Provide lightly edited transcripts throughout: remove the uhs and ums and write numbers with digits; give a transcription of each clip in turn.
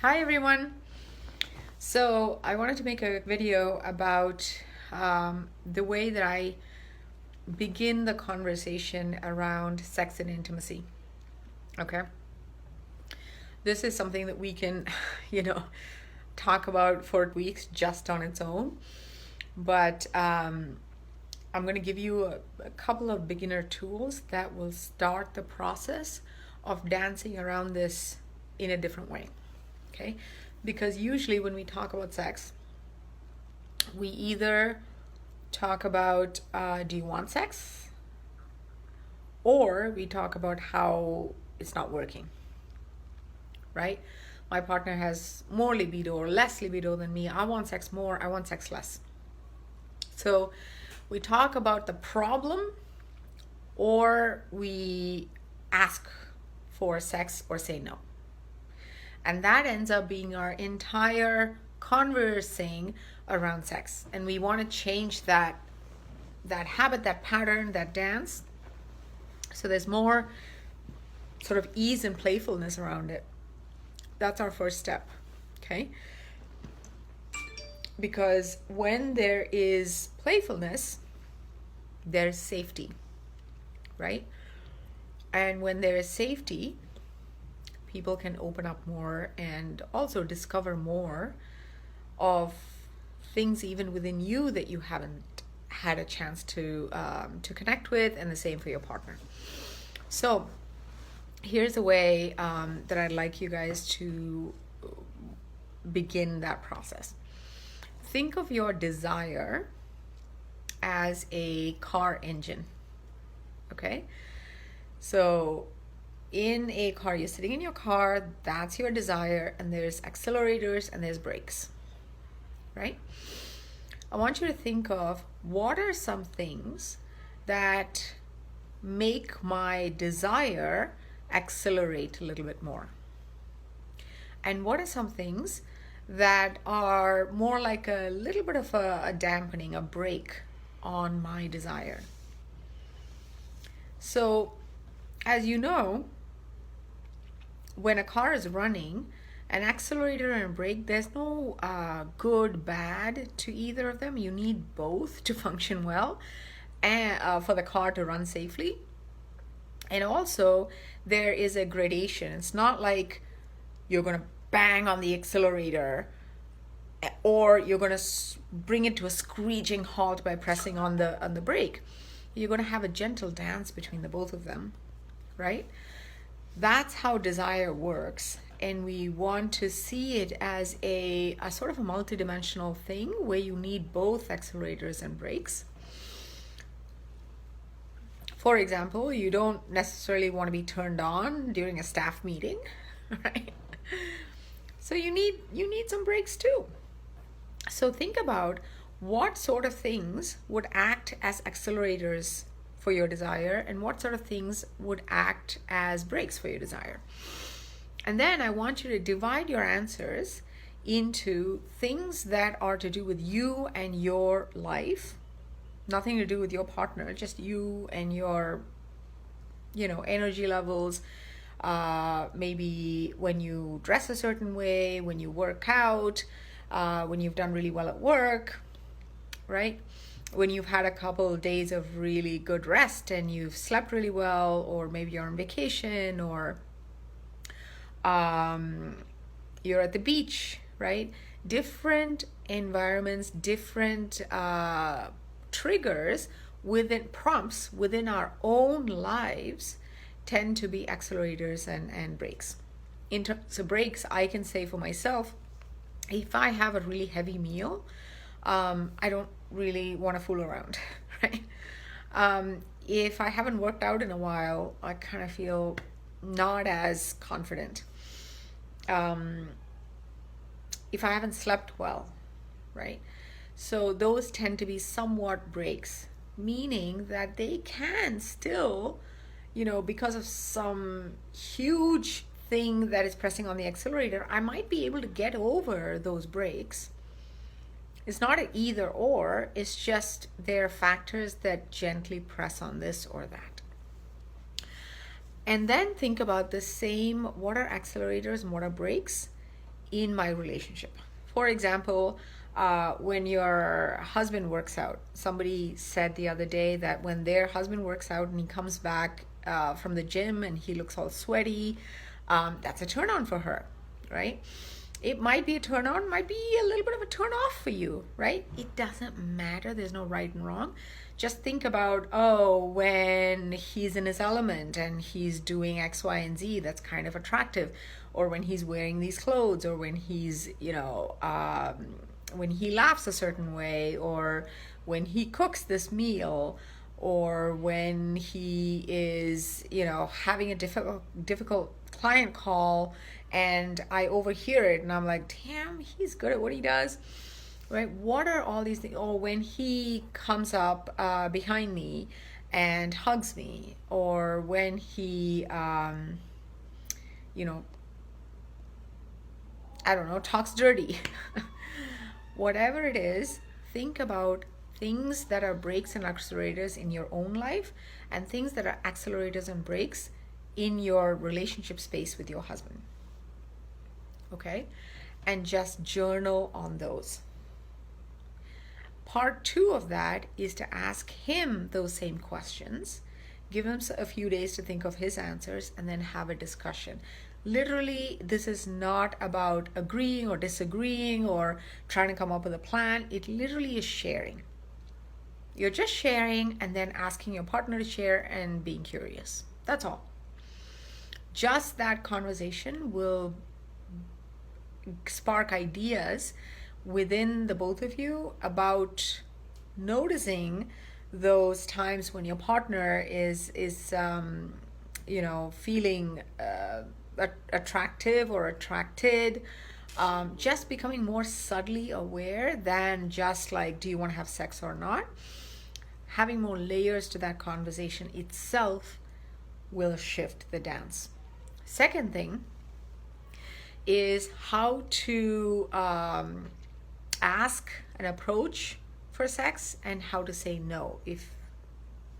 Hi everyone. So I wanted to make a video about the way that I begin the conversation around sex and intimacy. Okay. This is something that we can, you know, talk about for weeks just on its own. But I'm going to give you a couple of beginner tools that will start the process of dancing around this in a different way. Okay? Because usually when we talk about sex, we either talk about do you want sex? Or we talk about how it's not working, right? My partner has more libido or less libido than me. I want sex more, I want sex less. So we talk about the problem or we ask for sex or say no. And that ends up being our entire conversing around sex. And we want to change that habit, that pattern, that dance. So there's more sort of ease and playfulness around it. That's our first step. Okay? Because when there is playfulness, there's safety, right? And when there is safety, people can open up more and also discover more of things even within you that you haven't had a chance to connect with, and the same for your partner. So here's a way that I'd like you guys to begin that process. Think of your desire as a car engine. Okay? So in a car, you're sitting in your car, that's your desire, and there's accelerators and there's brakes, right? I want you to think of what are some things that make my desire accelerate a little bit more, and what are some things that are more like a little bit of a dampening, a brake on my desire. So as you know, when a car is running, an accelerator and a brake, there's no good, bad to either of them. You need both to function well and for the car to run safely. And also, there is a gradation. It's not like you're going to bang on the accelerator or you're going to bring it to a screeching halt by pressing on the brake. You're going to have a gentle dance between the both of them, right? That's how desire works. And we want to see it as a sort of a multidimensional thing where you need both accelerators and brakes. For example, you don't necessarily want to be turned on during a staff meeting, right? So you need some brakes too. So think about what sort of things would act as accelerators for your desire and what sort of things would act as brakes for your desire. And then I want you to divide your answers into things that are to do with you and your life, nothing to do with your partner, just you and your, energy levels. Maybe when you dress a certain way, when you work out, when you've done really well at work, right? When you've had a couple of days of really good rest and you've slept really well, or maybe you're on vacation, or you're at the beach, right? Different environments, different triggers within prompts within our own lives tend to be accelerators and brakes. In terms of brakes, I can say for myself, if I have a really heavy meal, I don't really want to fool around, right? If I haven't worked out in a while, I kind of feel not as confident. If I haven't slept well, right? So those tend to be somewhat breaks, meaning that they can still, because of some huge thing that is pressing on the accelerator, I might be able to get over those breaks. It's not an either or, it's just there are factors that gently press on this or that. And then think about the same, what are accelerators and what are brakes in my relationship. For example, when your husband works out, somebody said the other day that when their husband works out and he comes back from the gym and he looks all sweaty, that's a turn on for her, right? It might be a turn on, might be a little bit of a turn off for you, right? It doesn't matter. There's no right and wrong. Just think about, oh, when he's in his element and he's doing X, Y, and Z, that's kind of attractive. Or when he's wearing these clothes, or when he's, when he laughs a certain way, or when he cooks this meal, or when he is, having a difficult client call and I overhear it and I'm like, damn, he's good at what he does, right? What are all these things? Or when he comes up behind me and hugs me, or when he, I don't know, talks dirty. Whatever it is, think about things that are brakes and accelerators in your own life and things that are accelerators and brakes in your relationship space with your husband. Okay? And just journal on those. Part 2 of that is to ask him those same questions. Give him a few days to think of his answers and then have a discussion. Literally, this is not about agreeing or disagreeing or trying to come up with a plan. It literally is sharing. You're just sharing and then asking your partner to share and being curious. That's all. Just that conversation will spark ideas within the both of you about noticing those times when your partner is feeling attractive or attracted, just becoming more subtly aware than just like, do you want to have sex or not? Having more layers to that conversation itself will shift the dance. Second thing is how to ask and approach for sex and how to say no if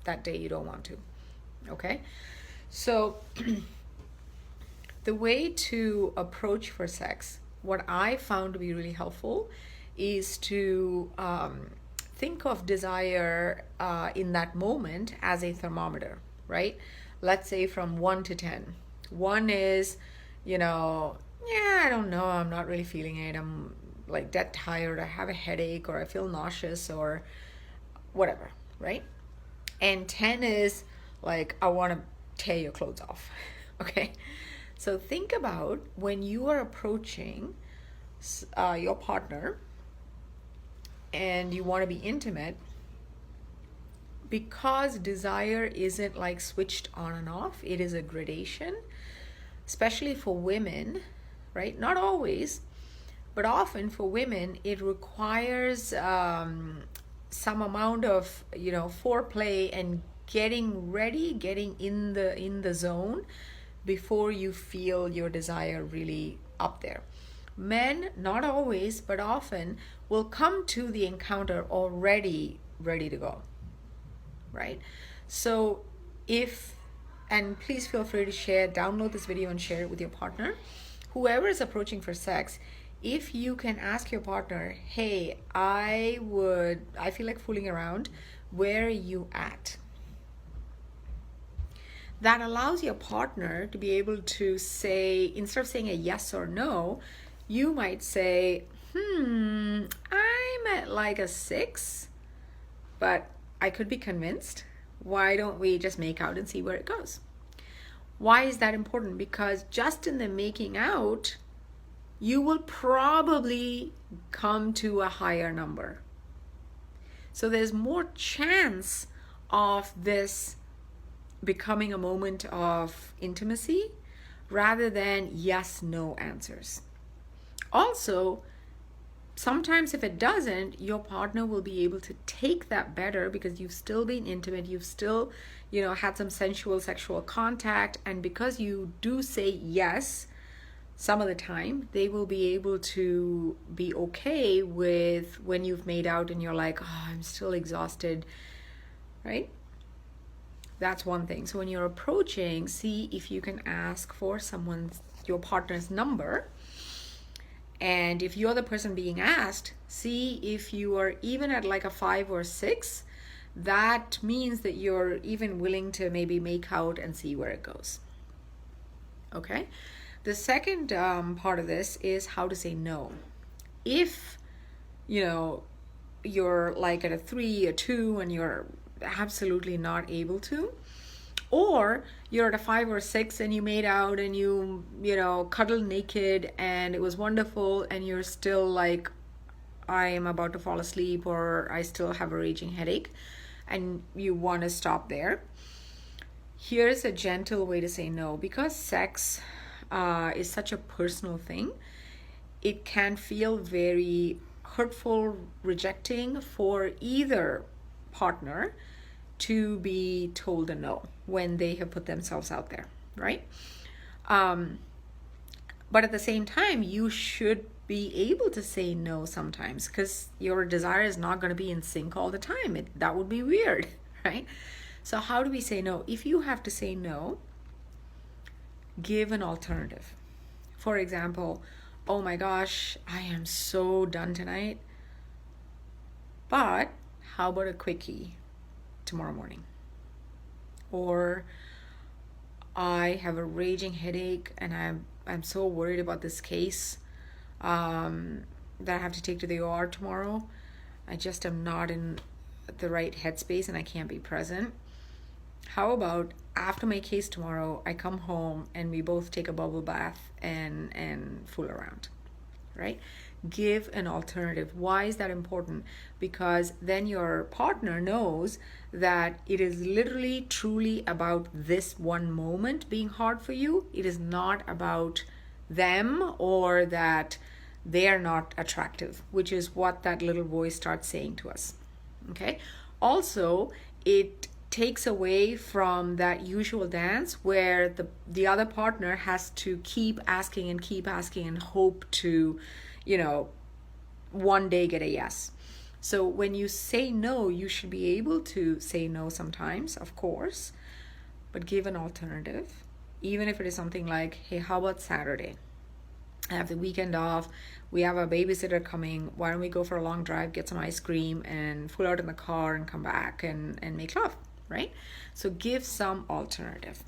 that day you don't want to. Okay? So the way to approach for sex, what I found to be really helpful is to think of desire in that moment as a thermometer, right? Let's say from 1 to 10. 1 is, I don't know, I'm not really feeling it. I'm like dead tired, I have a headache, or I feel nauseous, or whatever, right? And 10 is like, I want to tear your clothes off. Okay? So think about when you are approaching your partner and you want to be intimate, because desire isn't like switched on and off, it is a gradation, especially for women, right? Not always, but often for women, it requires some amount of, foreplay and getting ready, getting in the zone before you feel your desire really up there. Men, not always, but often will come to the encounter already ready to go, right? So and please feel free to download this video and share it with your partner. Whoever is approaching for sex, if you can ask your partner, hey, I feel like fooling around, where are you at? That allows your partner to be able to say, instead of saying a yes or no, you might say, I'm at like a 6, but I could be convinced. Why don't we just make out and see where it goes? Why is that important? Because just in the making out, you will probably come to a higher number. So there's more chance of this becoming a moment of intimacy rather than yes, no answers. Also, sometimes if it doesn't, your partner will be able to take that better because you've still been intimate, you've still, had some sensual sexual contact, and because you do say yes some of the time, they will be able to be okay with when you've made out and you're like, oh, I'm still exhausted, right? That's one thing. So when you're approaching, see if you can ask for your partner's number. And if you're the person being asked, see if you are even at like a 5 or 6. That means that you're even willing to maybe make out and see where it goes. Okay? The second part of this is how to say no. If, you're like at a 3, a 2, and you're absolutely not able to, or you're at a 5 or 6 and you made out and you cuddled naked and it was wonderful, and you're still like, I am about to fall asleep, or I still have a raging headache, and you want to stop there. Here's a gentle way to say no. Because sex is such a personal thing, it can feel very hurtful, rejecting for either partner to be told a no when they have put themselves out there, right? But at the same time, you should be able to say no sometimes, because your desire is not going to be in sync all the time. That would be weird, right? So how do we say no? If you have to say no, give an alternative. For example, oh my gosh, I am so done tonight, but how about a quickie tomorrow morning? Or I have a raging headache and I'm so worried about this case that I have to take to the OR tomorrow. I just am not in the right headspace and I can't be present. How about after my case tomorrow, I come home and we both take a bubble bath and fool around, right? Give an alternative. Why is that important? Because then your partner knows that it is literally, truly about this one moment being hard for you. It is not about them or that they are not attractive, which is what that little voice starts saying to us. Okay. Also, it takes away from that usual dance where the other partner has to keep asking and hope to, one day get a yes. So when you say no, you should be able to say no sometimes, of course, but give an alternative. Even if it is something like, hey, how about Saturday? I have the weekend off. We have a babysitter coming. Why don't we go for a long drive, get some ice cream, and fool out in the car and come back and make love, right? So give some alternative.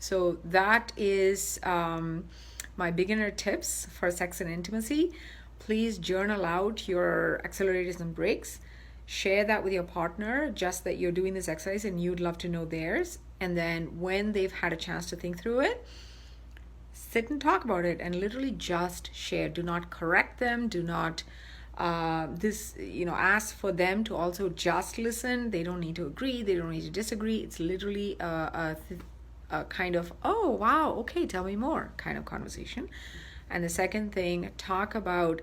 So that is my beginner tips for sex and intimacy. Please journal out your accelerators and brakes. Share that with your partner, just that you're doing this exercise and you'd love to know theirs. And then when they've had a chance to think through it, sit and talk about it and literally just share. Do not correct them. Do not ask for them to also just listen. They don't need to agree. They don't need to disagree. It's literally a kind of, oh, wow, okay, tell me more kind of conversation. And the second thing, talk about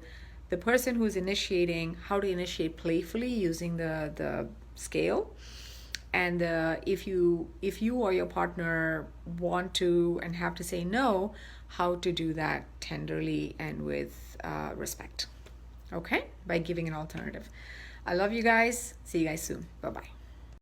the person who's initiating, how to initiate playfully using the scale. And if you or your partner want to and have to say no, how to do that tenderly and with respect. Okay? By giving an alternative. I love you guys. See you guys soon. Bye-bye.